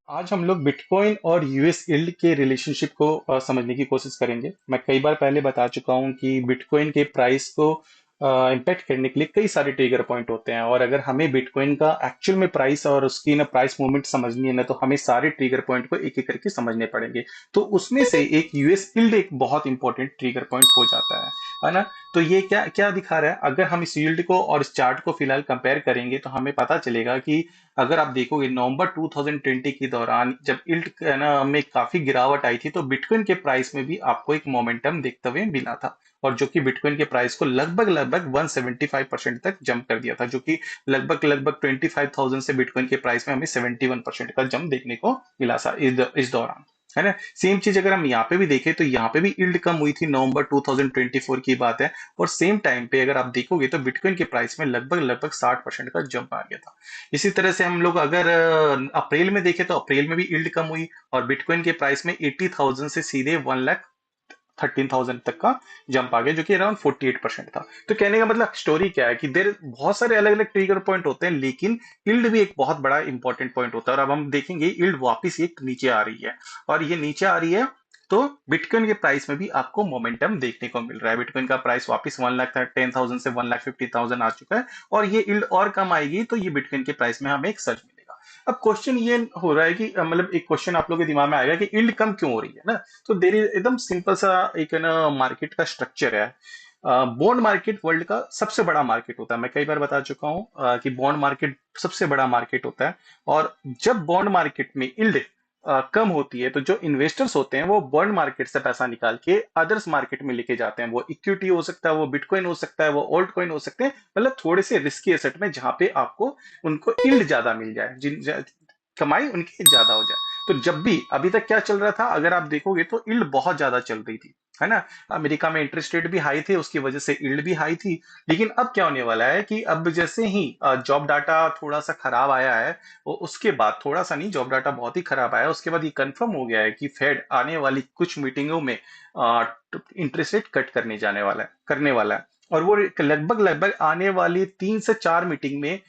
आज हम लोग बिटकॉइन और यूएस यील्ड के रिलेशनशिप को समझने की कोशिश करेंगे। मैं कई बार पहले बता चुका हूं कि बिटकॉइन के प्राइस को इम्पैक्ट करने के लिए कई सारे ट्रिगर पॉइंट होते हैं, और अगर हमें बिटकॉइन का एक्चुअल में प्राइस और उसकी ना प्राइस मूवमेंट समझनी है ना, तो हमें सारे ट्रिगर पॉइंट को एक एक करके समझने पड़ेंगे। तो उसमें से एक यूएस यील्ड एक बहुत इंपॉर्टेंट ट्रिगर पॉइंट हो जाता है ना। तो ये क्या क्या दिखा रहा है, अगर हम इस यील्ड को और इस चार्ट को फिलहाल कंपेयर करेंगे तो हमें पता चलेगा कि अगर आप देखोगे नवंबर 2020 के दौरान जब इल्ट है ना में काफी गिरावट आई थी, तो बिटकॉइन के प्राइस में भी आपको एक मोमेंटम देखते हुए मिला था, और जो कि बिटकॉइन के प्राइस को लगभग लगभग 175% तक जंप कर दिया था, जो कि लगभग लगभग 25,000 से बिटकॉइन के प्राइस में हमें 71% का जंप देखने को मिला था इस दौरान, है ना। सेम चीज अगर हम यहाँ पे भी देखें तो यहाँ पे भी यील्ड कम हुई थी, नवंबर 2024 की बात है, और सेम टाइम पे अगर आप देखोगे तो बिटकॉइन के प्राइस में लगभग लगभग 60% का जंप आ गया था। इसी तरह से हम लोग अगर अप्रैल में देखें तो अप्रैल में भी यील्ड कम हुई, और बिटकॉइन के प्राइस में 80,000 से सीधे 1,13,000 तक का जंप आ गया, जो कि अराउंड 48% था। तो कहने का मतलब स्टोरी क्या है कि देर बहुत सारे अलग अलग ट्रिगर पॉइंट होते हैं, लेकिन यील्ड भी एक बहुत बड़ा इंपॉर्टेंट पॉइंट होता है। और अब हम देखेंगे यील्ड वापस एक नीचे आ रही है, और ये नीचे आ रही है, तो बिटकॉइन के प्राइस में भी आपको मोमेंटम देखने को मिल रहा है। बिटकॉइन का प्राइस वापस 1,10,000 से 1,50,000 आ चुका है, और ये यील्ड और कम आएगी तो ये बिटकॉइन के प्राइस में हमें एक सर्च मिलेगा। अब क्वेश्चन ये हो रहा है कि मतलब एक क्वेश्चन आप लोगों के दिमाग में आएगा कि यील्ड कम क्यों हो रही है ना। तो देर इज एकदम सिंपल सा एक है ना मार्केट का स्ट्रक्चर है। बॉन्ड मार्केट वर्ल्ड का सबसे बड़ा मार्केट होता है, मैं कई बार बता चुका हूं कि बॉन्ड मार्केट सबसे बड़ा मार्केट होता है। और जब बॉन्ड मार्केट में यील्ड कम होती है, तो जो इन्वेस्टर्स होते हैं वो बॉन्ड मार्केट से पैसा निकाल के अदर्स मार्केट में लेके जाते हैं। वो इक्विटी हो सकता है, वो बिटकॉइन हो सकता है, वो ओल्ड कॉइन हो सकते हैं, मतलब थोड़े से रिस्की एसेट में जहां पे आपको उनको यील्ड ज्यादा मिल जाए, कमाई उनकी ज्यादा हो जाए। तो जब भी अभी तक क्या चल रहा था, अगर आप देखोगे तो यील्ड बहुत ज्यादा चल रही थी, है ना। अमेरिका में इंटरेस्ट रेट भी हाई थे, उसकी वजह से यील्ड भी हाई थी। लेकिन अब क्या होने वाला है कि अब जैसे ही जॉब डाटा थोड़ा सा खराब आया है, वो उसके बाद थोड़ा सा नहीं, जॉब डाटा बहुत ही खराब आया है, उसके बाद ये कंफर्म हो गया है कि फेड आने वाली कुछ मीटिंगों में इंटरेस्ट रेट कट करने वाला है। और वो लगभग लगभग आने वाली 3 से 4 मीटिंग में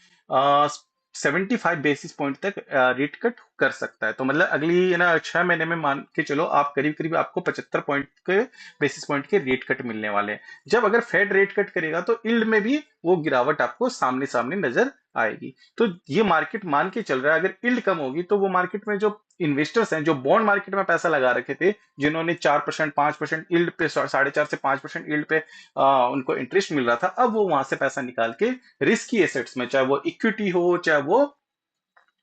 75 बेसिस पॉइंट तक रेट कट कर सकता है। तो मतलब अगली ना 6 महीने में मान के चलो आप करीब करीब आपको 75 पॉइंट के बेसिस पॉइंट के रेट कट मिलने वाले हैं। जब अगर फेड रेट कट करेगा तो यील्ड में भी वो गिरावट आपको सामने सामने नजर आएगी। तो ये मार्केट मान के चल रहा है, अगर यील्ड कम होगी तो वो मार्केट में जो इन्वेस्टर्स हैं, जो बॉन्ड मार्केट में पैसा लगा रखे थे, जिन्होंने 4% 5% यील्ड पे, 4.5 से 5% यील्ड पे उनको इंटरेस्ट मिल रहा था, अब वो वहां से पैसा निकाल के रिस्की एसेट्स में, चाहे वो इक्विटी हो, चाहे वो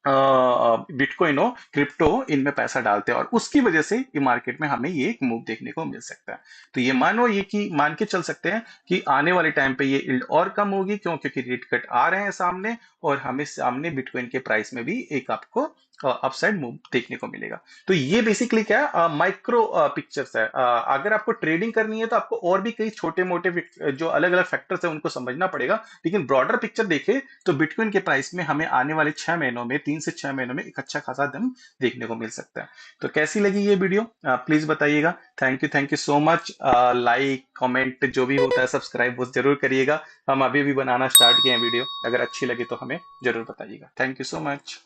बिटकॉइन हो, क्रिप्टो हो, इनमें पैसा डालते हैं, और उसकी वजह से ये मार्केट में हमें ये एक मूव देखने को मिल सकता है। तो ये मानो ये कि मान के चल सकते हैं कि आने वाले टाइम पे ये यील्ड और कम होगी, क्यों? क्योंकि रेट कट आ रहे हैं सामने, और हमें सामने बिटकॉइन के प्राइस में भी एक आपको अपसाइड मूव देखने को मिलेगा। तो ये बेसिकली क्या है, माइक्रो पिक्चर्स है। अगर आपको ट्रेडिंग करनी है तो आपको और भी कई छोटे मोटे जो अलग अलग फैक्टर्स है उनको समझना पड़ेगा, लेकिन ब्रॉडर पिक्चर देखे तो बिटकॉइन के प्राइस में हमें आने वाले 6 महीनों में, 3 से 6 महीनों में एक अच्छा खासा दम देखने को मिल सकता है। तो कैसी लगी ये वीडियो, प्लीज बताइएगा। Thank you so much. Like comment जो भी होता है, सब्सक्राइब वो जरूर करिएगा। हम अभी भी बनाना स्टार्ट किए हैं वीडियो, अगर अच्छी लगी तो हमें जरूर बताइएगा। Thank you so much.